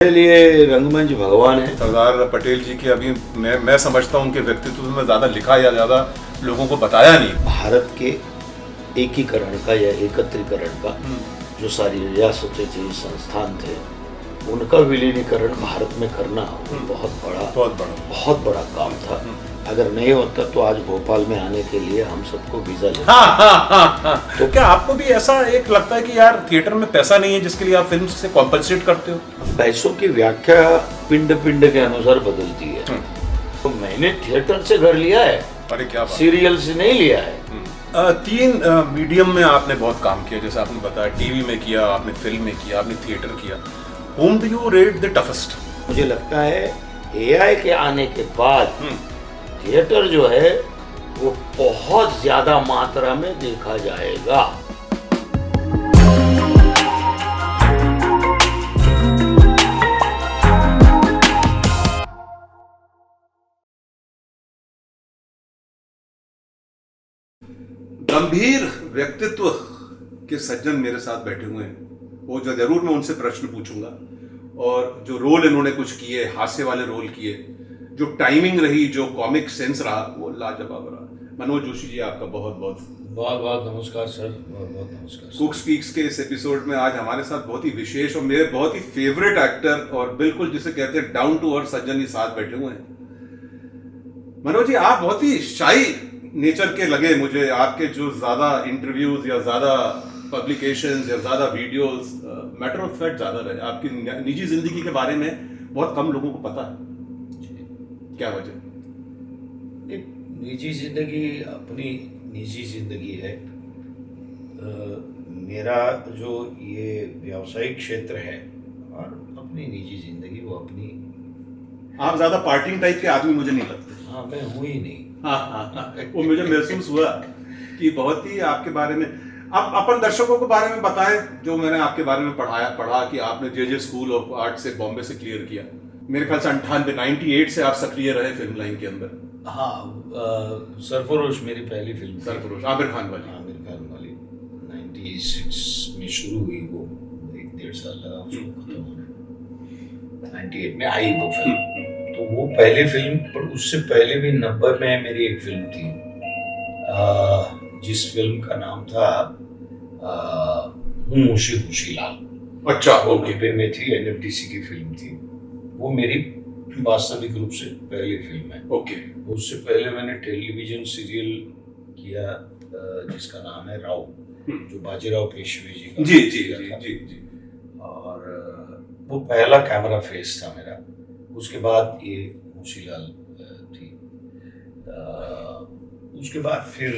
मेरे लिए रंगमंच भगवान है। सरदार पटेल जी की अभी मैं समझता हूँ उनके व्यक्तित्व में ज़्यादा लिखा या ज़्यादा लोगों को बताया नहीं। भारत के एकीकरण का या एकत्रीकरण का जो सारी रियासतें थी, संस्थान थे, उनका विलीनीकरण भारत में करना बहुत बड़ा काम था। अगर नहीं होता तो आज भोपाल में आने के लिए हम सबको वीजा लेना। हाँ। तो क्या आपको भी ऐसा एक लगता है कि यार थिएटर में पैसा नहीं है जिसके लिए आप फिल्म से कॉम्पनसेट करते हो? पैसों की व्याख्या पिंड पिंड के अनुसार बदलती है। तो मैंने थिएटर से घर लिया है, अरे क्या बात, सीरियल से नहीं लिया है। तीन मीडियम में आपने बहुत काम किया, जैसे आपने बताया टीवी में किया, आपने फिल्म में किया, आपने थिएटर किया। Whom do you rate the toughest? मुझे लगता है एआई के आने के बाद थिएटर जो है वो बहुत ज्यादा मात्रा में देखा जाएगा। गंभीर व्यक्तित्व के सज्जन मेरे साथ बैठे हुए हैं, वो जो जरूर मैं उनसे प्रश्न पूछूंगा। और जो रोल इन्होंने कुछ किए, हास्य वाले रोल किए, जो टाइमिंग रही, जो कॉमिक सेंस रहा, वो लाजवाब रहा। मनोज जोशी जी, आपका बहुत बहुत नमस्कार सर, बहुत नमस्कार। कुक स्पीक्स के इस एपिसोड में आज हमारे साथ बहुत ही विशेष और मेरे बहुत ही फेवरेट एक्टर और बिल्कुल जिसे कहते हैं डाउन टू अर्थ सज्जन ही साथ बैठे हुए हैं। मनोज जी, आप बहुत ही शाई नेचर के लगे मुझे। आपके जो ज्यादा इंटरव्यूज या ज्यादा पब्लिकेशंस या ज्यादा वीडियोस मैटर ऑफ फैक्ट ज्यादा रहे। आपकी निजी जिंदगी के बारे में बहुत कम लोगों को पता है। क्या वजह? निजी जिंदगी अपनी निजी जिंदगी है। मेरा जो ये व्यावसायिक क्षेत्र है और अपनी निजी जिंदगी वो अपनी। आप ज्यादा पार्टिंग टाइप के आदमी मुझे नहीं लगते। हाँ, मैं हूँ ही नहीं। हाँ, वो मुझे महसूस हुआ कि बहुत ही आपके बारे में। आप अपन दर्शकों के बारे में बताएं जो मैंने आपके बारे में पढ़ा कि आपने जे स्कूल ऑफ आर्ट से बॉम्बे से क्लियर किया। मेरे ख्याल से 98 से आप सक्रिय रहे फिल्म लाइन के अंदर। हाँ, सरफरोश मेरी पहली फिल्म। सरफरोश आमिर खान वाली। 96 में शुरू हुई, वो 1-1.5 साल लगा उसको खत्म होने। 98 में आई वो फिल्म, तो वो पहली फिल्म। पर उससे पहले भी 90 में मेरी एक फिल्म थी, जिस फिल्म का नाम था हूँ खुशी लाल। अच्छा, ओके में थी, एनएफडीसी की फिल्म थी। वो मेरी वास्तविक रूप से पहली फिल्म है। ओके। उससे पहले मैंने टेलीविजन सीरियल किया जिसका नाम है राव, जो बाजीराव पेशवे जी का। जी। और वो पहला कैमरा फेस था मेरा। उसके बाद ये मूशीलाल थी। उसके बाद फिर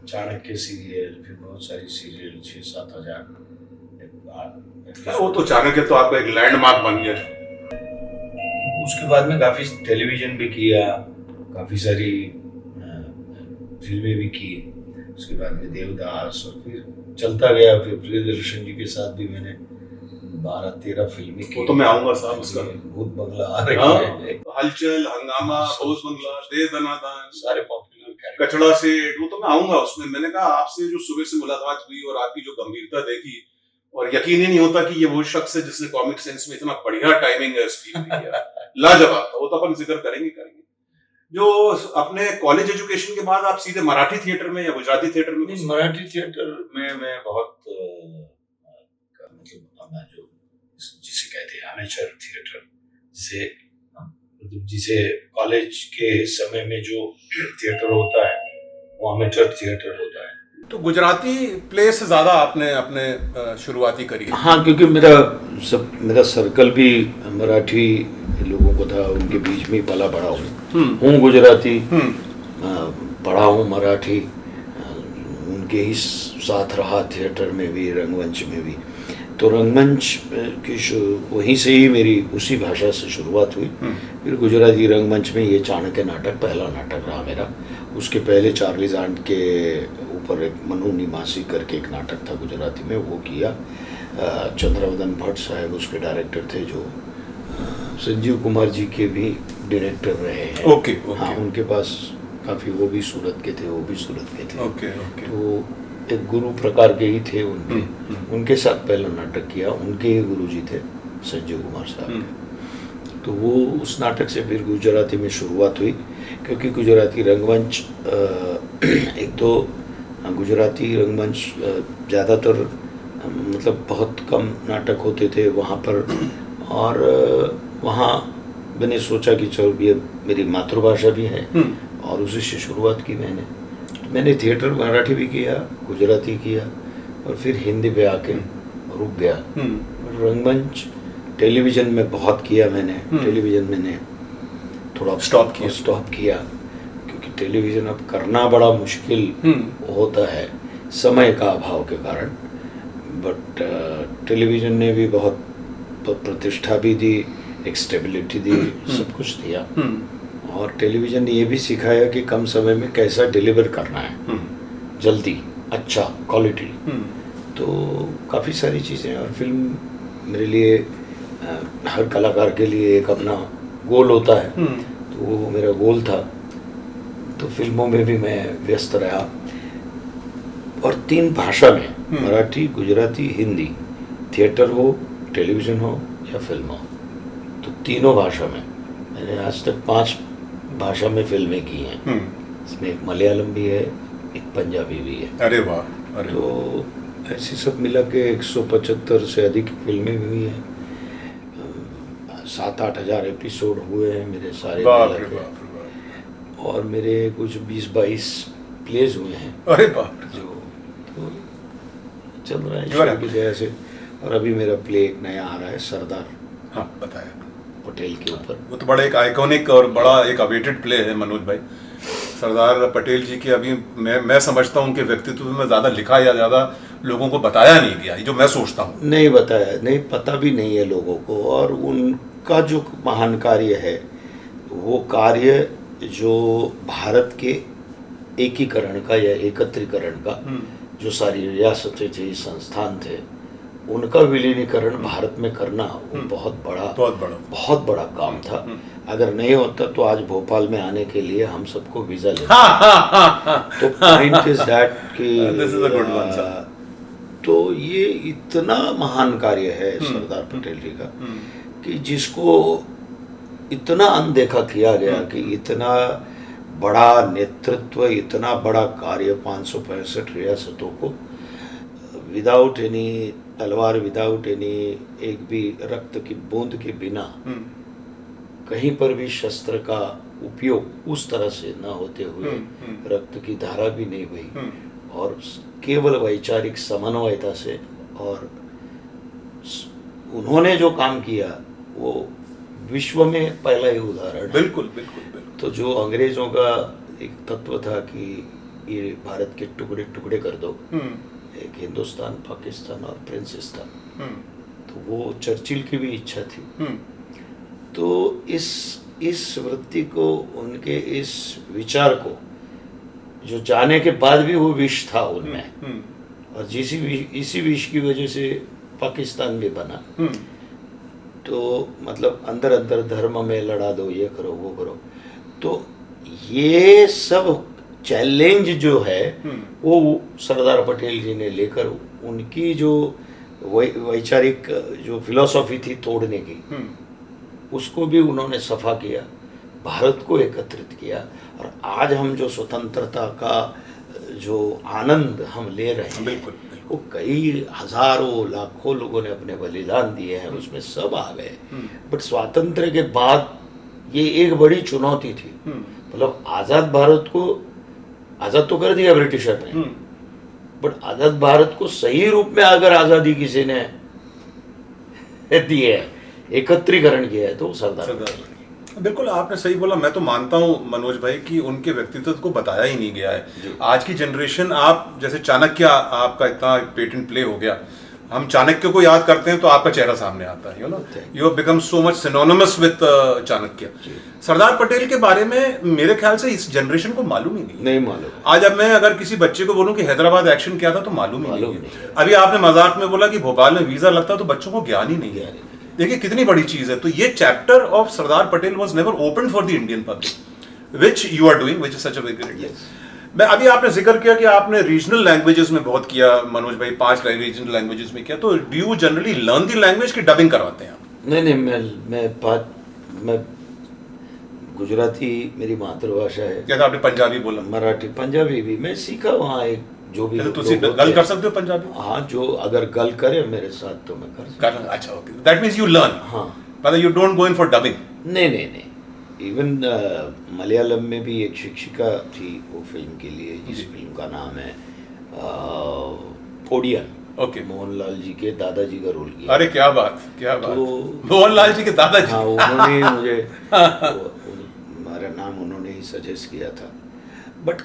चाणक्य सीरियल, फिर बहुत सारी सीरियल, 6-7 हजार। वो तो चाणक्य तो आपका एक लैंडमार्क बन गया। उसके बाद में काफी टेलीविजन भी किया, काफी सारी फिल्में भी की। उसके बाद में देवदास, और फिर चलता गया। फिर प्रियदर्शन जी के साथ भी मैंने 12-13 फिल्में की। वो तो मैं आऊंगा साहब, उसका भूत बंगला आ रही है, हलचल, हंगामा, भोज बंगला, दे दनादान, सारे पॉपुलर कैरेक्टर। कचड़ा सेठ, वो तो मैं आऊंगा उसमें। मैंने कहा आपसे जो सुबह से मुलाकात हुई और आपकी जो गंभीरता देखी, और यकीन ही नहीं होता कि ये वो शख्स है जिसने कॉमिक सेंस में इतना बढ़िया टाइमिंग है स्क्रीन किया। लाजवाब था। वो तो अपन जिक्र करेंगे। जो अपने कॉलेज एजुकेशन के बाद आप सीधे मराठी थिएटर में या गुजराती थिएटर में? मराठी थिएटर में मैं बहुत मतलब जो जिसे कहते हैं अमेचर थिएटर, जिसे कॉलेज के समय में जो थिएटर होता है वो अमेचर थिएटर होता है। तो गुजराती प्ले से ज्यादा आपने अपने शुरुआती करी? हाँ, क्योंकि मेरा सर्कल भी मराठी लोगों को था, उनके बीच में पला बड़ा हूँ गुजराती, पढ़ा हूँ मराठी, उनके ही साथ रहा थिएटर में भी, रंगमंच में भी। तो रंगमंच की वहीं से ही मेरी उसी भाषा से शुरुआत हुई। फिर गुजराती रंगमंच में ये चाणक्य नाटक पहला नाटक रहा मेरा। उसके पहले चार्ली जांट के ऊपर एक मनु निवासी करके एक नाटक था गुजराती में, वो किया। चंद्रवदन भट्ट साहब उसके डायरेक्टर थे, जो संजीव कुमार जी के भी डायरेक्टर रहे हैं। ओके। हाँ, उनके पास काफ़ी, वो भी सूरत के थे, वो भी सूरत के थे। ओके। तो एक गुरु प्रकार के ही थे उनके। उनके साथ पहला नाटक किया, उनके ही गुरुजी थे। संजीव कुमार साहब के। तो वो उस नाटक से फिर गुजराती में शुरुआत हुई, क्योंकि गुजराती रंगमंच एक तो गुजराती रंगमंच ज़्यादातर मतलब बहुत कम नाटक होते थे वहाँ पर, और वहाँ मैंने सोचा कि चलो ये मेरी मातृभाषा भी है और उसी से शुरुआत की मैंने थिएटर मराठी भी किया, गुजराती किया और फिर हिंदी पे आके रुक गया। रंगमंच टेलीविज़न में बहुत किया मैंने, टेलीविज़न मैंने थोड़ा स्टॉप किया क्योंकि टेलीविज़न अब करना बड़ा मुश्किल होता है समय का अभाव के कारण। बट टेलीविज़न ने भी बहुत प्रतिष्ठा भी दी, एक स्टेबिलिटी दी, सब कुछ दिया। और टेलीविज़न ने ये भी सिखाया कि कम समय में कैसा डिलीवर करना है, जल्दी, अच्छा, क्वालिटी। तो काफ़ी सारी चीज़ें, और फिल्म मेरे लिए हर कलाकार के लिए एक अपना गोल होता है, तो वो मेरा गोल था। तो फिल्मों में भी मैं व्यस्त रहा, और 3 भाषा में, मराठी, गुजराती, हिंदी, थिएटर हो, टेलीविज़न हो या फिल्म हो, तो तीनों भाषा में मैंने आज तक 5 भाषा में फिल्में की हैं। इसमें एक मलयालम भी है, एक पंजाबी भी है। अरे वाह! अरे तो ऐसी सब मिला के 175 से अधिक फिल्में भी हुई हैं, 7-8 हज़ार एपिसोड हुए हैं मेरे सारे, और मेरे कुछ 20-22 प्लेज हुए हैं। अरे बाप! जो तो चल रहा है ईश्वर की दया से। और अभी मेरा प्ले एक नया आ रहा है, सरदार। हाँ, बताया पटेल के ऊपर। वो तो बड़ा एक आइकॉनिक और बड़ा एक अवेटेड प्ले है मनोज भाई। सरदार पटेल जी की अभी मैं समझता हूँ उनके व्यक्तित्व में ज़्यादा लिखा या ज़्यादा लोगों को बताया नहीं गया, जो मैं सोचता हूँ। नहीं बताया, नहीं पता भी नहीं है लोगों को। और उनका जो महान कार्य है, वो कार्य जो भारत के एकीकरण का या एकत्रीकरण का, जो सारी रियासतें थी, संस्थान थे, उनका विलीनीकरण भारत में करना वो बहुत बड़ा काम था। अगर नहीं होता तो आज भोपाल में आने के लिए हम सबको वीजा लेना। तो पॉइंट इज दैट कि तो ये इतना महान कार्य है सरदार पटेल जी का, कि जिसको इतना अनदेखा किया गया, कि इतना बड़ा नेतृत्व, इतना बड़ा कार्य 565 रियासतों को विदाउट एनी तलवार, विदाउट एनी एक भी रक्त की बूंद के बिना, कहीं पर भी शस्त्र का उपयोग उस तरह से न होते हुए, रक्त की धारा भी नहीं बही, और केवल वैचारिक समन्वयता से, और उन्होंने जो काम किया वो विश्व में पहला ही उदाहरण है। बिल्कुल। तो जो अंग्रेजों का एक तत्व था कि ये भारत के टुकड़े टुकड़े कर दो, एक हिंदुस्तान, पाकिस्तान और प्रिंसिस्तान, तो वो चर्चिल की भी इच्छा थी। तो इस वृत्ति को, उनके इस विचार को, जो जाने के बाद भी वो विष था उनमें, और इसी विष की वजह से पाकिस्तान भी बना। तो मतलब अंदर अंदर धर्म में लड़ा दो, ये करो वो करो। तो ये सब चैलेंज जो है वो सरदार पटेल जी ने लेकर, उनकी जो वैचारिक जो फिलॉसफी थी तोड़ने की, उसको भी उन्होंने सफा किया, भारत को एकत्रित किया। और आज हम जो स्वतंत्रता का जो आनंद हम ले रहे हैं, बिल्कुल, वो कई हजारों लाखों लोगों ने अपने बलिदान दिए हैं, उसमें सब आ गए। बट स्वातंत्र्य के बाद ये एक बड़ी चुनौती थी। मतलब आज़ाद भारत को आज़ाद तो कर दिया ब्रिटिशर ने, बट आज़ाद भारत को सही रूप में अगर आज़ादी किसी ने दी है, एकत्रीकरण किया है, तो सरदार। बिल्कुल, आपने सही बोला। मैं तो मानता हूँ मनोज भाई कि उनके व्यक्तित्व को बताया ही नहीं गया है। आज की जनरेशन, आप जैसे चाणक्य, आपका इतना पेटेंट प्ले हो गया, हम चाणक्य को याद करते हैं तो आपका चेहरा सामने आता है, you have become so much synonymous with Chanakya. Sardar Patel के बारे में मेरे ख्याल से इस जनरेशन को मालूम ही नहीं मालूम। आज अब मैं अगर किसी बच्चे को बोलूं कि हैदराबाद एक्शन क्या था, तो मालूम ही नहीं है। अभी आपने मजाक में बोला कि भोपाल में वीजा लगता, तो बच्चों को ज्ञान ही नहीं है। देखिए कितनी बड़ी चीज है। तो ये chapter of Sardar Patel was never open for the Indian public, which you are doing, which is such a big great thing. मैं अभी आपने जिक्र किया कि आपने रीजनल लैंग्वेजेस में बहुत किया मनोज भाई, 5 रीजनल लैंग्वेजेस में किया। तो do you generally learn the language की डबिंग करवाते हैं आप? नहीं, मैं गुजराती मेरी मातृभाषा है। क्या था आपने पंजाबी बोला? मराठी, पंजाबी भी मैं सीखा वहाँ, एक जो भी तो लोग गल होते कर हैं। सकते हो पंजाबी? हाँ, जो अगर गल करे मेरे साथ तो मैं कर सकता हूँ। अच्छा, okay, that means you learn. हाँ, मतलब you don't go in for dubbing? नहीं। इवन मलयालम में भी एक शिक्षिका थी वो फिल्म के लिए, जिस फिल्म का नाम है ओडियन। ओके। मोहनलाल जी के दादाजी का रोल किया। अरे क्या बात, क्या बात। तो मोहनलाल जी के दादाजी। हाँ, उन्होंने ही मुझे हमारा नाम उन्होंने ही सजेस्ट किया था। बट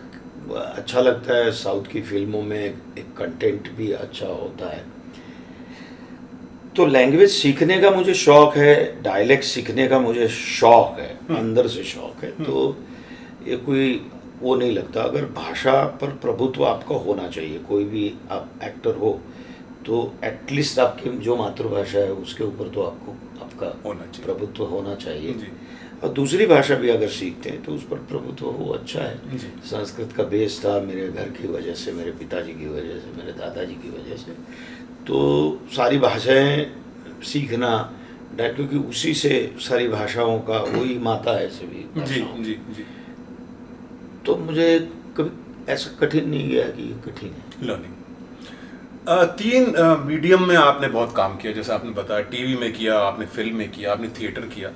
अच्छा लगता है, साउथ की फिल्मों में एक कंटेंट भी अच्छा होता है। तो लैंग्वेज सीखने का मुझे शौक है, डायलेक्ट सीखने का मुझे शौक है, अंदर से शौक है। तो ये कोई वो नहीं लगता। अगर भाषा पर प्रभुत्व आपका होना चाहिए, कोई भी आप एक्टर हो तो एटलीस्ट आपकी जो मातृभाषा है उसके ऊपर तो आपको आपका होना चाहिए, प्रभुत्व होना चाहिए। जी। और दूसरी भाषा भी अगर सीखते हैं तो उस पर प्रभुत्व हो, अच्छा है। जी। संस्कृत का बेस था मेरे घर की वजह से, मेरे पिताजी की वजह से, मेरे दादाजी की वजह से। तो सारी भाषाएं सीखना, क्योंकि उसी से सारी भाषाओं का वही माता है सभी भाषाओं। जी। तो मुझे कभी ऐसा कठिन नहीं गया कि ये कठिन है लर्निंग। 3 मीडियम में आपने बहुत काम किया, जैसे आपने बताया, टीवी में किया आपने, फिल्म में किया आपने, थिएटर किया।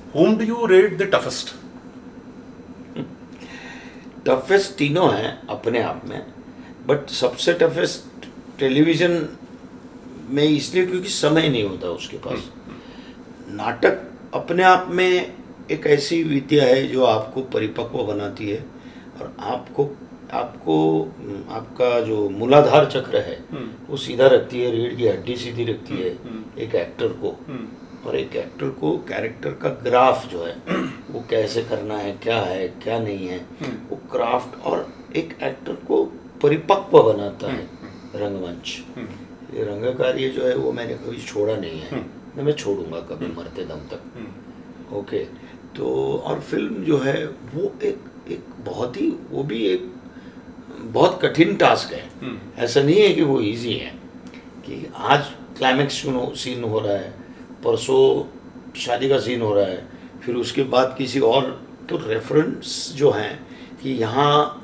Whom do you rate the toughest? Toughest तीनों हैं अपने आप में, बट सबसे टफेस्ट टेलीविज़न में इसलिए क्योंकि समय नहीं होता उसके पास। नाटक अपने आप में एक ऐसी विद्या है जो आपको परिपक्व बनाती है और आपको आपका जो मूलाधार चक्र है वो सीधा रखती है, रीढ़ की हड्डी सीधी रखती है एक एक्टर को। और एक एक्टर को कैरेक्टर का ग्राफ जो है वो कैसे करना है, क्या नहीं है, वो क्राफ्ट और एक एक्टर को परिपक्व बनाता है रंगमंच। ये रंग कार्य जो है वो मैंने कभी छोड़ा नहीं है, न मैं छोड़ूंगा कभी मरते दम तक। ओके। तो और फिल्म जो है वो एक बहुत ही, वो भी एक बहुत कठिन टास्क है। ऐसा नहीं है कि वो इजी है कि आज क्लाइमेक्स सीन हो रहा है, परसों शादी का सीन हो रहा है, फिर उसके बाद किसी और। तो रेफरेंस जो हैं कि यहाँ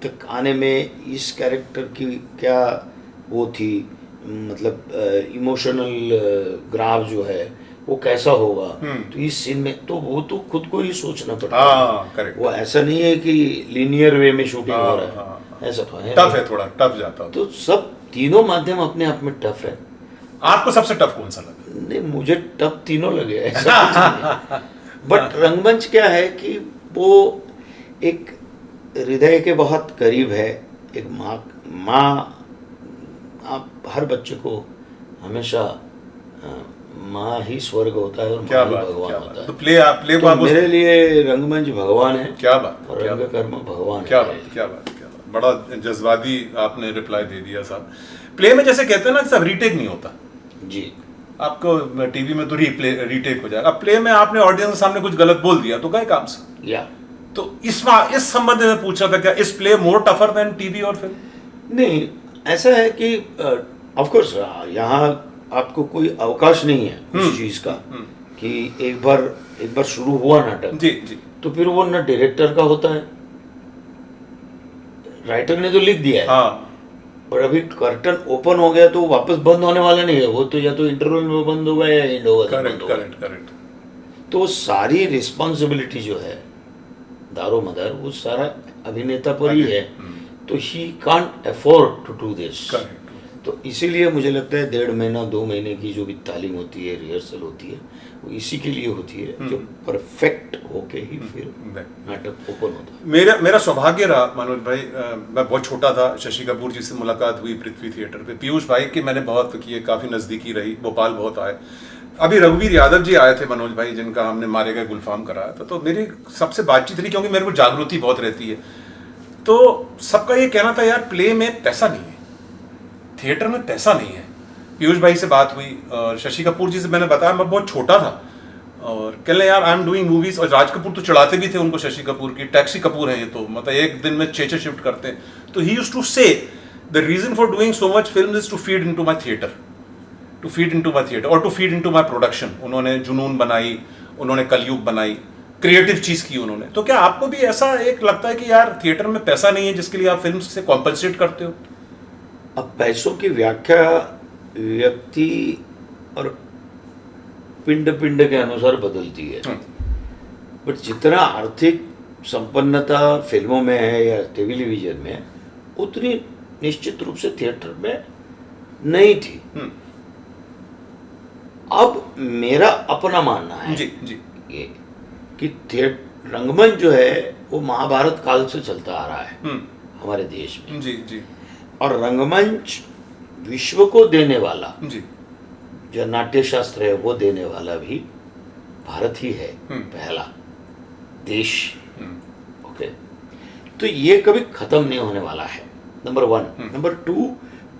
तक आने में इस कैरेक्टर की क्या वो थी, मतलब इमोशनल ग्राफ जो है वो कैसा होगा, तो इस सीन में तो वो तो खुद को ही सोचना पड़ता है। वो ऐसा नहीं है कि लीनियर वे में शूटिंग हो रहा है, ऐसा तो है, टफ है, थोड़ा टफ जाता है। तो सब तीनों माध्यम अपने आप में टफ है। आपको सबसे टफ कौन सा लगा? नहीं, मुझे टफ तीनों लगे, ऐसा कुछ नहीं। बट रंगमंच क्या है कि वो एक हृदय के बहुत करीब है। एक माँ आप हर बच्चे को हमेशा माँ ही स्वर्ग होता है और माँ ही भगवान होता है। तो प्ले मेरे लिए रंगमंच भगवान है। क्या बात, और रंग कर्म भगवान। क्या बात। बड़ा जज्बाती आपने रिप्लाई दे दिया साहब। प्ले में जैसे कहते हैं ना, सब रीटेक नहीं होता जी। आपको टीवी में तो रीटेक हो जाएगा, प्ले में आपने ऑडियंस के सामने कुछ गलत बोल दिया तो गए काम से। या तो इस संबंध में पूछा था, क्या इस play more tougher than TV और फिल्म? नहीं, ऐसा है कि ऑफ कोर्स यहाँ आपको कोई अवकाश नहीं है उस चीज का कि एक बार शुरू हुआ नाटक जी तो फिर वो ना डायरेक्टर का होता है, राइटर ने तो लिख दिया है। हाँ। पर अभी कर्टन ओपन हो गया तो वापस बंद होने वाला नहीं है, वो तो या तो इंटरवल में बंद होगा या एंड होगा। करेक्ट। तो सारी रिस्पॉन्सिबिलिटी जो है दारो मदार वो सारा अभिनेता पर ही है। तो he can't afford to do this. तो इसीलिए मुझे लगता है 1.5 महीना 2 महीने की जो भी तालीम होती है, रिहर्सल होती है, वो इसी के लिए होती है जो परफेक्ट होके ही फिर नाटक ओपन होता है। मेरा सौभाग्य रहा मनोज भाई, मैं बहुत छोटा था, शशि कपूर जी से मुलाकात हुई पृथ्वी थिएटर पे। पीयूष भाई की मैंने बहुत किए, काफ़ी नज़दीकी रही, भोपाल बहुत आए। अभी रघुवीर यादव जी आए थे मनोज भाई, जिनका हमने मारे गए गुलफाम कराया था। तो मेरी सबसे बातचीत रही, क्योंकि मेरे को जागृति बहुत रहती है। तो सबका ये कहना था, यार प्ले में पैसा नहीं है, थिएटर में पैसा नहीं है। पीयूष भाई से बात हुई और शशि कपूर जी से मैंने बताया, मैं बहुत छोटा था और कहले यार आई एम डूइंग मूवीज। और राज कपूर तो चढ़ाते भी थे उनको, शशि कपूर की टैक्सी कपूर है ये तो, मतलब एक दिन में 6 शिफ्ट करते हैं। तो he used to say the reason for doing so much film is to feed into my theatre. To feed into my theatre और to feed into my production. उन्होंने जुनून बनाई, उन्होंने कलयुग बनाई, क्रिएटिव चीज की उन्होंने। तो क्या आपको भी ऐसा एक लगता है कि यार थिएटर में पैसा नहीं है जिसके लिए आप फिल्म से कॉम्पनसेट करते हो? अब पैसों की व्याख्या व्यक्ति और पिंड पिंड के अनुसार बदलती है, बट जितना आर्थिक संपन्नता फिल्मों में है या टेलीविजन में है, उतनी निश्चित रूप से थिएटर में नहीं थी। अब मेरा अपना मानना है जी जी ये कि रंगमंच जो है वो महाभारत काल से चलता आ रहा है हमारे देश में। जी जी। और रंगमंच विश्व को देने वाला जी जो नाट्य शास्त्र है वो देने वाला भी भारत ही है, पहला देश। ओके, तो ये कभी खत्म नहीं होने वाला है, नंबर 1। नंबर 2,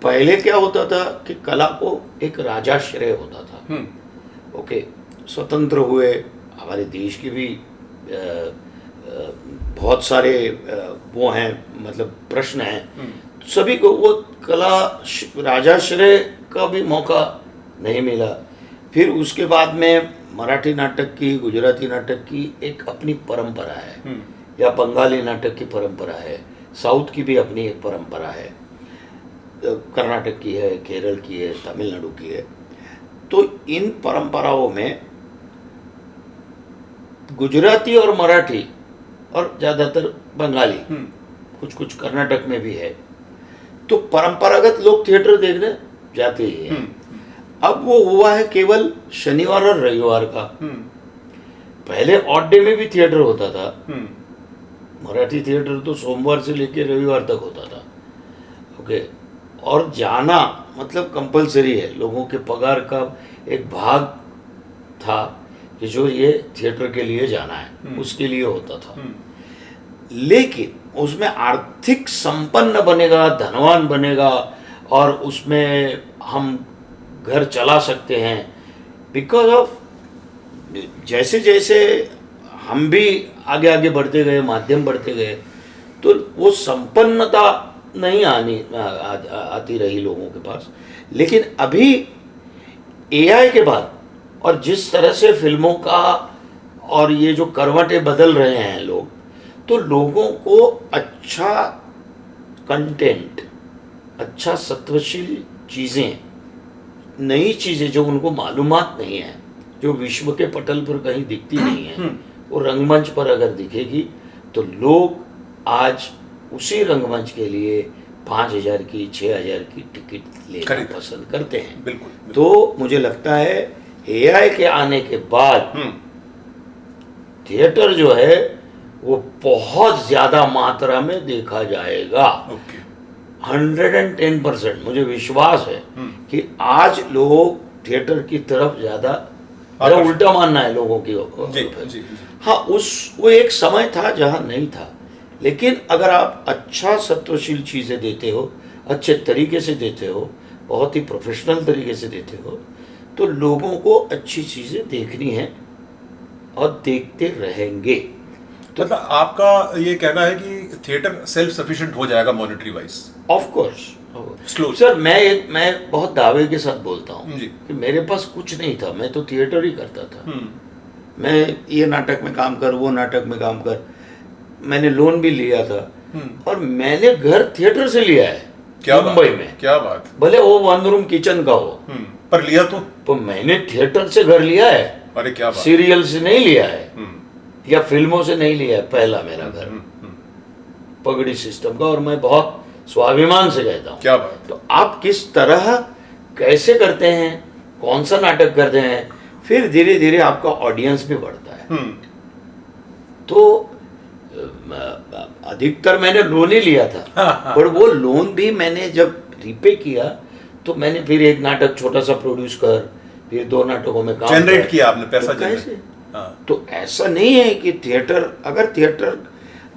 पहले क्या होता था कि कला को एक राजाश्रय होता था। ओके, स्वतंत्र हुए हमारे देश की भी बहुत सारे वो हैं, मतलब प्रश्न हैं, सभी को वो कला राजाश्रय का भी मौका नहीं मिला। फिर उसके बाद में मराठी नाटक की, गुजराती नाटक की एक अपनी परंपरा है, या बंगाली नाटक की परंपरा है, साउथ की भी अपनी एक परंपरा है, कर्नाटक की है, केरल की है, तमिलनाडु की है। तो इन परंपराओं में गुजराती और मराठी और ज़्यादातर बंगाली, कुछ कुछ कर्नाटक में भी है, तो परंपरागत लोग थिएटर देखने जाते ही हैं। अब वो हुआ है केवल शनिवार और रविवार का। पहले ऑड डे में भी थिएटर होता था। मराठी थिएटर तो सोमवार से लेकर रविवार तक होता था। ओके, और जाना मतलब कंपलसरी है, लोगों के पगार का एक भाग था कि जो ये थिएटर के लिए जाना है उसके लिए होता था। लेकिन उसमें आर्थिक संपन्न बनेगा, धनवान बनेगा और उसमें हम घर चला सकते हैं, बिकॉज ऑफ जैसे जैसे हम भी आगे आगे बढ़ते गए, माध्यम बढ़ते गए, तो वो संपन्नता नहीं आती रही लोगों के पास। लेकिन अभी एआई के बाद और जिस तरह से फिल्मों का और ये जो करवटें बदल रहे हैं लोग, तो लोगों को अच्छा कंटेंट, अच्छा सत्वशील चीज़ें, नई चीज़ें जो उनको मालूमात नहीं है, जो विश्व के पटल पर कहीं दिखती नहीं है, वो रंगमंच पर अगर दिखेगी तो लोग आज उसी रंगमंच के लिए 5,000 की, 6,000 की टिकट लेना पसंद करते हैं। बिल्कुल। तो मुझे लगता है एआई के आने के बाद थिएटर जो है वो बहुत ज्यादा मात्रा में देखा जाएगा। 110% मुझे विश्वास है कि आज लोग थिएटर की तरफ ज्यादा, उल्टा मानना है लोगों की। जी। हाँ, वो एक समय था जहाँ नहीं था, लेकिन अगर आप अच्छा सत्वशील चीज़ें देते हो, अच्छे तरीके से देते हो, बहुत ही प्रोफेशनल तरीके से देते हो, तो लोगों को अच्छी चीज़ें देखनी है और देखते रहेंगे। तो मतलब आपका ये कहना है कि थिएटर सेल्फ सफिशिएंट हो जाएगा monetary wise? Of course slow. Sir, मैं बहुत दावे के साथ बोलता हूँ कि मेरे पास कुछ नहीं था, मैं तो थिएटर ही करता था। मैं ये नाटक में काम कर, वो नाटक में काम कर, मैंने लोन भी लिया था और मैंने घर थिएटर से लिया है मुंबई में। क्या बात। भले वो 1 रूम किचन का हो, पर लिया तो मैंने थिएटर से घर लिया है। अरे क्या बात। सीरियल से नहीं लिया है या फिल्मों से नहीं लिया है, पहला मेरा घर पगड़ी सिस्टम का, और मैं बहुत स्वाभिमान से कहता हूँ। क्या बात। तो आप किस तरह कैसे करते हैं, कौन सा नाटक करते हैं, फिर धीरे धीरे आपका ऑडियंस भी बढ़ता है। तो अधिकतर मैंने लोन ही लिया था, पर वो लोन भी मैंने जब रीपे किया तो मैंने फिर एक नाटक छोटा सा प्रोड्यूस कर, फिर 2 नाटकों में काम जनरेट किया आपने पैसा। तो कैसे? तो ऐसा नहीं है कि थिएटर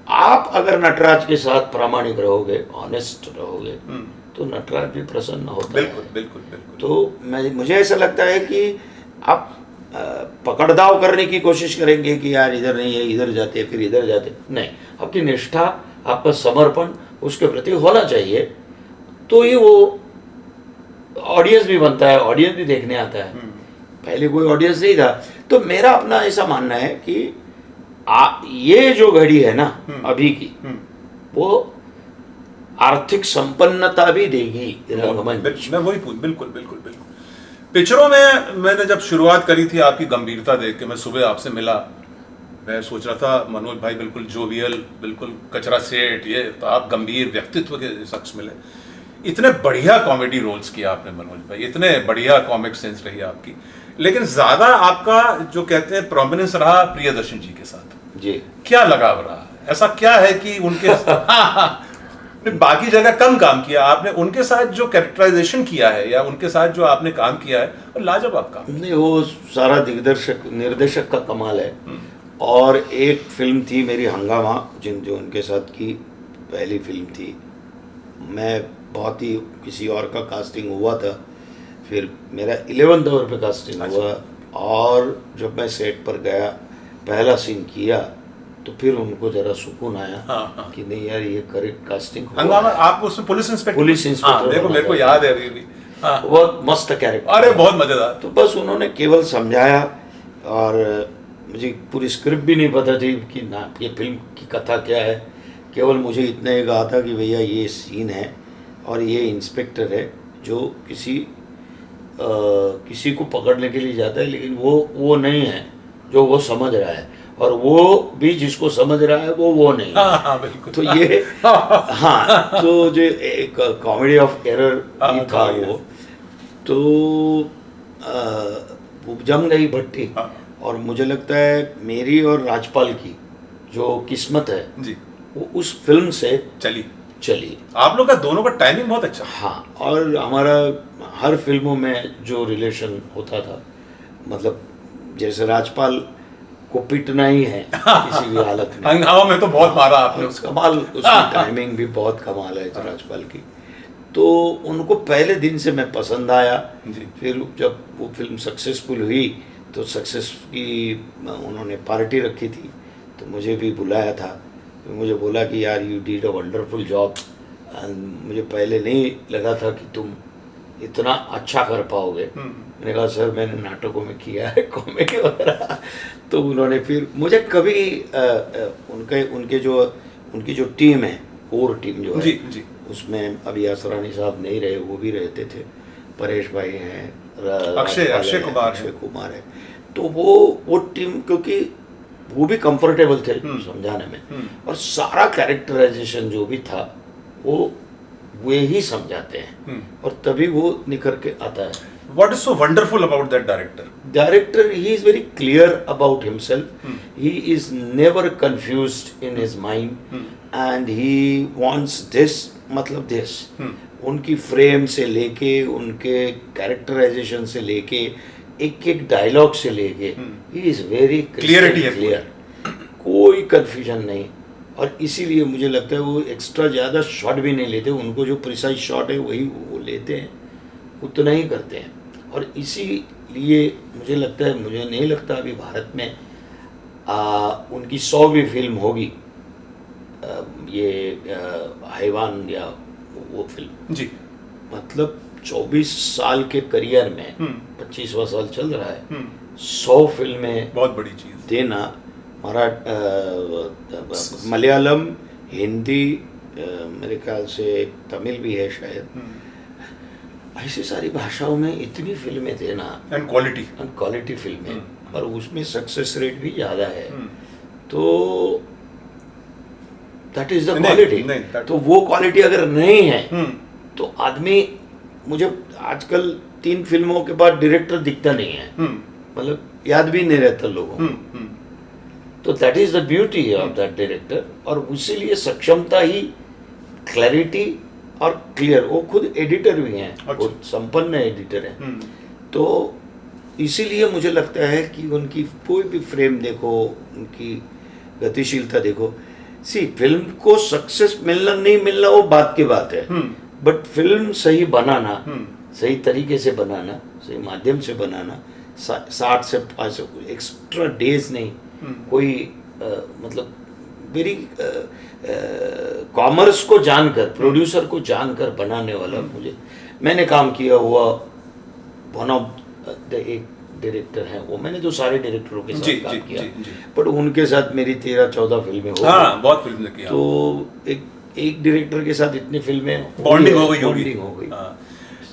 आप अगर नटराज के साथ प्रामाणिक रहोगे, ऑनेस्ट रहोगे, तो नटराज भी प्रसन्न होता है। बिल्कुल। तो मुझे ऐसा लगता है कि आप पकड़दाव करने की कोशिश करेंगे कि यार इधर नहीं है, इधर जाते फिर इधर जाते, नहीं। आपकी निष्ठा, आपका समर्पण उसके प्रति होना चाहिए, तो ही वो ऑडियंस भी बनता है, ऑडियंस भी देखने आता है। पहले कोई ऑडियंस नहीं था। तो मेरा अपना ऐसा मानना है कि ये जो घड़ी है ना अभी की, वो आर्थिक संपन्नता भी देगी रंगमंच। मैं वही बिल्कुल बिल्कुल बिल्कुल। पिक्चरों में मैंने जब शुरुआत करी थी आपकी गंभीरता देख के, मैं सुबह आपसे मिला, मैं सोच रहा था मनोज भाई बिल्कुल जोवियल, बिल्कुल कचरा सेठ, ये तो आप गंभीर व्यक्तित्व के शख्स मिले। इतने बढ़िया कॉमेडी रोल्स किया आपने मनोज भाई, इतने बढ़िया कॉमिक सेंस रही आपकी, लेकिन ज्यादा आपका जो कहते हैं प्रोमिनेंस रहा प्रियदर्शन जी के साथ। जी, क्या लगाव रहा? ऐसा क्या है कि उनके बाकी जगह कम काम किया आपने, उनके साथ जो कैरेक्टराइजेशन किया है या उनके साथ जो आपने काम किया है, और लाजवाब काम। नहीं, वो सारा दिग्दर्शक निर्देशक का कमाल है। और एक फिल्म थी मेरी हंगामा, जो उनके साथ की पहली फिल्म थी, मैं बहुत ही किसी और का कास्टिंग हुआ था, फिर मेरा 11th आवर पे कास्टिंग हुआ, और जब मैं सेट पर गया पहला सीन किया तो फिर उनको जरा सुकून आया कि नहीं यार ये करेक्ट कास्टिंग हुआ। हंगामा आप उसमें पुलिस इंस्पेक्टर। हाँ, देखो मेरे को याद है अभी भी। बहुत मस्त कैरेक्टर। अरे बहुत मजेदार। तो बस उन्होंने केवल समझाया, और मुझे पूरी स्क्रिप्ट भी नहीं पता थी कि ना ये फिल्म की कथा क्या है। केवल मुझे इतना ही कहा था कि भैया ये सीन है और ये इंस्पेक्टर है जो किसी को पकड़ने के लिए जाता है, लेकिन वो नहीं है जो वो समझ रहा है, और वो भी जिसको समझ रहा है वो नहीं है। बिल्कुल। तो ये हाँ, तो जो एक कॉमेडी ऑफ एरर भी था वो, तो वो जम गई भट्टी। और मुझे लगता है मेरी और राजपाल की जो किस्मत है जी, वो उस फिल्म से चली। आप लोग का दोनों का टाइमिंग बहुत अच्छा। हाँ, और हमारा हर फिल्मों में जो रिलेशन होता था, मतलब जैसे राजपाल को पिटना ही है किसी भी हालत में। हंगामा में तो बहुत मारा आपने उसका। कमाल, उसकी टाइमिंग भी बहुत कमाल है राजपाल की। तो उनको पहले दिन से मैं पसंद आया जी। फिर जब वो फिल्म सक्सेसफुल हुई तो सक्सेस की उन्होंने पार्टी रखी थी, तो मुझे भी बुलाया था। तो मुझे बोला कि यार you did a wonderful job, and मुझे पहले नहीं लगा था कि तुम इतना अच्छा कर पाओगे। मैंने कहा सर मैंने नाटकों में किया है कॉमेडी वगैरह। तो उन्होंने फिर मुझे कभी उनकी जो टीम है, कोर टीम जो है जी। उसमें अभी असरानी साहब नहीं रहे, वो भी रहते थे, परेश भाई हैं, अक्षय कुमार है। तो वो टीम, क्योंकि वो भी कंफर्टेबल थे समझाने में, और सारा कैरेक्टराइजेशन जो भी था वो ही समझाते हैं, और तभी वो निखर के आता है। What is so wonderful about that director? Director, he is very clear about himself. He is never confused in his mind, and he wants this, मतलब this. उनकी फ्रेम से लेके, उनके कैरेक्टराइजेशन से लेके, एक डायलॉग से लेके, he is very clear. कोई कंफ्यूजन नहीं। और इसीलिए मुझे लगता है वो एक्स्ट्रा ज़्यादा शॉट भी नहीं लेते, उनको जो प्रिसाइज शॉट है वही वो लेते हैं, उतना ही करते हैं। और इसीलिए मुझे लगता है, मुझे नहीं लगता अभी भारत में उनकी 100वीं फिल्म होगी, ये हैवान या वो फिल्म जी। मतलब 24 साल के करियर में 25वां साल चल रहा है, 100 फिल्में बहुत बड़ी चीज़ देना। मलयालम, हिंदी, मेरे ख्याल से तमिल भी है शायद, ऐसी सारी भाषाओं में इतनी फिल्में देना, एंड क्वालिटी फिल्में, और उसमें सक्सेस रेट भी ज़्यादा है, तो दैट इज द क्वालिटी। तो वो क्वालिटी अगर नहीं है तो आदमी, मुझे आजकल 3 फिल्मों के बाद डायरेक्टर दिखता नहीं है, मतलब याद भी नहीं रहता लोगों को। तो that is the beauty of that director, और इसीलिए सक्षमता ही, क्लैरिटी और क्लियर। वो खुद एडिटर भी हैं, खुद संपन्न एडिटर हैं। तो इसीलिए मुझे लगता है कि उनकी कोई भी फ्रेम देखो, उनकी गतिशीलता देखो। फिल्म को सक्सेस मिलना नहीं मिलना वो बात की बात है, बट फिल्म सही बनाना, सही तरीके से बनाना, सही माध्यम से बनाना, 60 से 5 एक्स्ट्रा डेज नहीं, कोई मतलब वेरी कॉमर्स को जानकर, प्रोड्यूसर को जानकर बनाने वाला मैंने काम किया हुआ वन ऑफ द एक डायरेक्टर हैं वो, मैंने तो सारे डायरेक्टरों के साथ काम किया, बट उनके साथ मेरी 13-14 फिल्में हो हाँ, बहुत फिल्में की तो एक डायरेक्टर के साथ इतनी फिल्में बॉन्डिंग हो गई होगी। हाँ।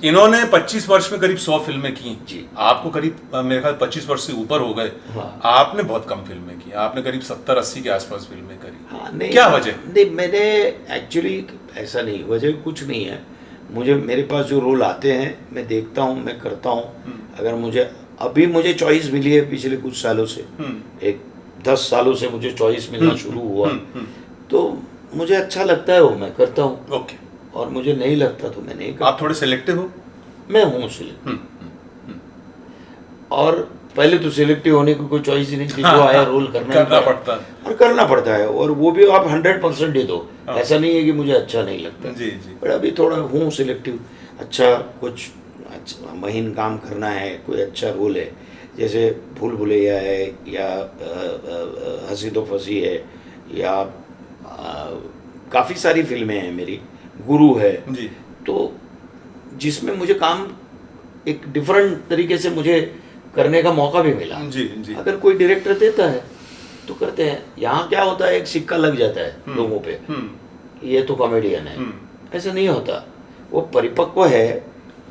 इन्होंने 25 वर्ष में करीब 100 फिल्में की जी। आपको करीब मेरे ख्याल 25 वर्ष से ऊपर हो गए। हाँ। आपने बहुत कम फिल्में की, आपने करीब 70-80 के आसपास फिल्में करी। हाँ, नहीं, क्या वजह? नहीं, मैंने एक्चुअली ऐसा नहीं, वजह कुछ नहीं है। मुझे मेरे पास जो रोल आते हैं मैं देखता हूँ, मैं करता हूँ। अगर मुझे चॉइस मिली है पिछले कुछ सालों से, एक 10 सालों से मुझे चॉइस मिलना शुरू हुआ, तो मुझे अच्छा लगता है वो मैं करता हूँ। ओके। और मुझे नहीं लगता तो मैं नहीं करता। आप थोड़े सिलेक्टिव हो? मैं हूँ सिलेक्टिव, और पहले तो सिलेक्टिव होने की कोई चॉइस ही नहीं थी, जो आया रोल करना पड़ता और करना पड़ता है, और वो भी आप 100% ही दो। ऐसा नहीं है कि मुझे अच्छा नहीं लगता जी जी। पर अभी थोड़ा हूँ सिलेक्टिव। अच्छा, कुछ अच्छा महीन काम करना है, कोई अच्छा रोल है, जैसे भूल भुलैया है, या हंसी तो फंसी है, या काफ़ी सारी फिल्में हैं मेरी, गुरु है जी। तो जिसमें मुझे काम एक डिफरेंट तरीके से मुझे करने का मौका भी मिला। जी जी। अगर कोई डायरेक्टर देता है तो करते हैं। यहाँ क्या होता है, एक सिक्का लग जाता है लोगों पे, ये तो कॉमेडियन है, ऐसा नहीं होता। वो परिपक्व है,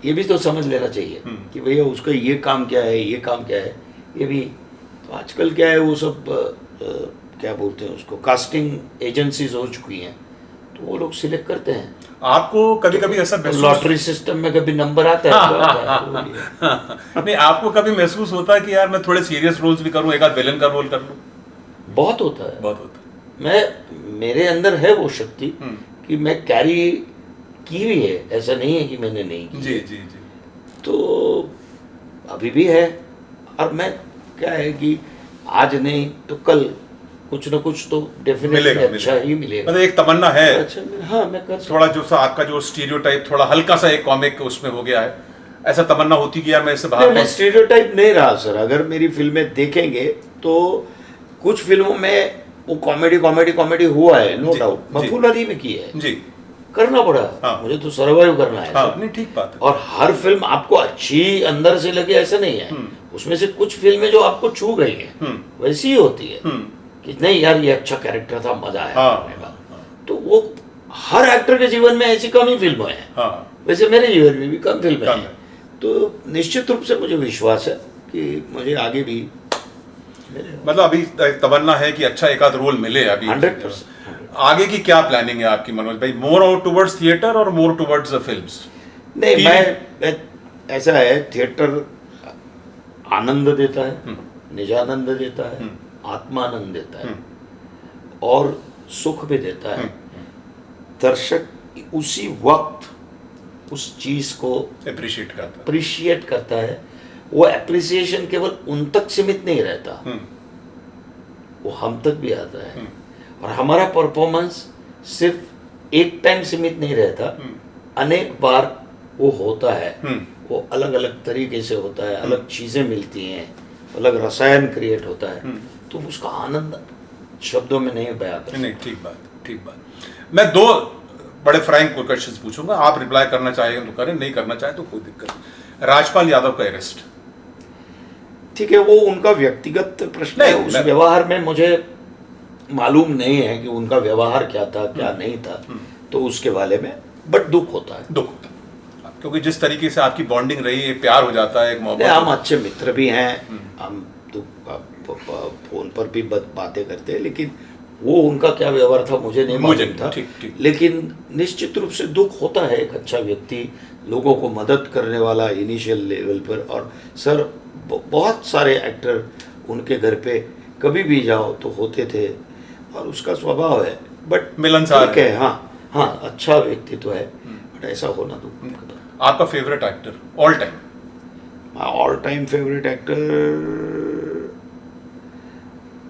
ये भी तो समझ लेना चाहिए कि भैया उसका ये काम क्या है, ये काम क्या है, ये भी। तो आजकल क्या है, वो सब क्या बोलते हैं उसको, कास्टिंग एजेंसीज हो चुकी हैं, तो वो लोग सिलेक्ट करते हैं। आपको कभी कभी ऐसा महसूस, लॉटरी सिस्टम में कभी नंबर आता है तो आता है। नहीं, आपको कभी महसूस होता है कि यार मैं थोड़े सीरियस रोल्स भी करूं, एक आध विलन का रोल कर लूं? बहुत होता है, बहुत होता है। मेरे अंदर है वो शक्ति कि मैं कैरी की भी है, ऐसा नहीं है कि मैंने नहीं की। जी जी जी। तो अभी भी है, और मैं क्या है कि आज नहीं तो कल कुछ ना कुछ तो डेफिनेटली अच्छा ही मिलेगा। मतलब एक तमन्ना है। अच्छा, हाँ, मैं कर थोड़ा जो सा आपका जो स्टीरियोटाइप थोड़ा हल्का सा एक कॉमिक उसमें हो गया है, ऐसा तमन्ना होती कि यार मैं इससे बाहर। मैं स्टीरियोटाइप नहीं रहा सर। अगर मेरी फिल्में देखेंगे तो कुछ फिल्मों में वो कॉमेडी हुआ है, नो डाउट। मफूल अली में की है जी, करना पड़ा। हाँ। मुझे तो सर्वाइव करना है। हाँ, नहीं ठीक बात है। और हर फिल्म आपको अच्छी अंदर से लगे ऐसा नहीं है। उसमें से कुछ फिल्में जो आपको छू गई हैं वैसी ही होती है कि नहीं यार ये अच्छा कैरेक्टर था, मजा आया करने का। तो वो हर एक्टर के जीवन में ऐसी कम ही फिल्में हैं। वैसे मेरे जीवन में भी कम फिल्में हैं। तो निश्चित रूप से मुझे विश्वास है कि मुझे आगे भी मतलब अभी तमन्ना है कि अच्छा एक आध रोल मिले अभी। 100%। आगे की क्या प्लानिंग है आपकी मनोज भाई? मोर आउट टुवर्ड्स थिएटर और मोर टुवर्ड्स फिल्म्स? नहीं, मैं ऐसा है, थिएटर आनंद देता है, निजानंद देता है, आत्मानंद देता है, और सुख भी देता है। दर्शक उसी वक्त उस चीज को अप्रिशिएट करता है। वो एप्रिसिएशन केवल उन तक सीमित नहीं रहता, वो हम तक भी आता है। और हमारा परफॉर्मेंस सिर्फ एक टाइम सीमित नहीं रहता, अनेक बार वो होता है। वो अलग अलग तरीके से होता है, अलग चीजें मिलती हैं, अलग रसायन क्रिएट होता है, तो उसका आनंद शब्दों में नहीं बयां कर। नहीं, ठीक बात। मैं दो बड़े फ्रैंक क्वेश्चंस पूछूंगा, आप रिप्लाई करना चाहेंगे तो करें, नहीं करना चाहे तो कोई दिक्कत नहीं। राजपाल यादव का अरेस्ट, ठीक है, वो उनका व्यक्तिगत प्रश्न है। उस व्यवहार में मुझे मालूम नहीं है कि उनका व्यवहार क्या था, क्या नहीं था, तो उसके बारे में बट दुख होता है, क्योंकि जिस तरीके से आपकी बॉन्डिंग रही, एक प्यार हो जाता है, एक मोहब्बत। हम अच्छे मित्र भी हैं, हम तो फोन पर भी बातें करते हैं, लेकिन वो उनका क्या व्यवहार था मुझे नहीं मालूम था। लेकिन निश्चित रूप से दुख होता है। एक अच्छा व्यक्ति, लोगों को मदद करने वाला इनिशियल लेवल पर, और सर बहुत सारे एक्टर उनके घर पे कभी भी जाओ तो होते थे, और उसका स्वभाव है, बट मिलनसार है। हाँ, अच्छा व्यक्तित्व है, बट ऐसा होना दुख होता है। आपका favourite actor all time? All time favourite actor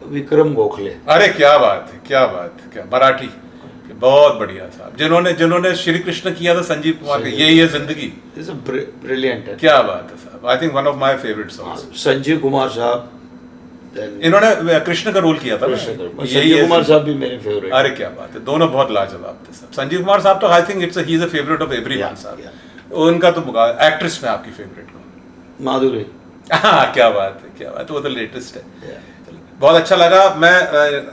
Vikram Gokhale. अरे क्या बात है, क्या मराठी, बहुत बढ़िया साहब। जिन्होंने श्री कृष्ण किया था संजीव कुमार का, यही है जिंदगी। ब्रिलियंट है, क्या बात है साहब। I think one of my favourite songs. Sanjeev Kumar साहब, इन्होंने कृष्ण का रोल किया था। संजीव कुमार साहब भी मेरे फेवरेट। अरे क्या बात है, दोनों बहुत लाजवाब थे साहब। संजीव कुमार साहब तो I think he is a favourite of everyone साहब। उनका तो एक्ट्रेस में आपकी फेवरेट कौन? माधुरी। हाँ, क्या बात है, क्या बात है, वो तो लेटेस्ट है। Yeah. बहुत अच्छा लगा। मैं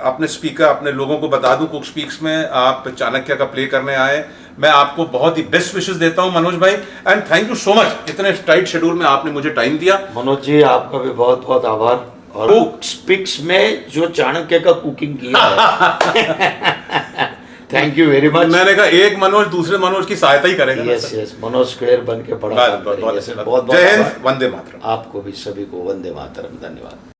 अपने स्पीकर, अपने लोगों को बता दूं, कुक स्पीक्स में आप चाणक्य का प्ले करने आए। मैं आपको बहुत ही बेस्ट विशेस देता हूं मनोज भाई, and thank you so much, इतने टाइट शेड्यूल में आपने मुझे टाइम दिया। मनोज जी, आपका भी बहुत बहुत आभार। और कुक स्पीक्स में जो चाणक्य का कुकिंग किया है थैंक यू वेरी मच। मैंने कहा एक मनोज दूसरे मनोज की सहायता ही करेगा। यस यस, मनोज स्क्वायर बन के बड़ा काम करेंगे। बहुत जय हिंद, वंदे मातरम। आपको भी सभी को वंदे मातरम। धन्यवाद।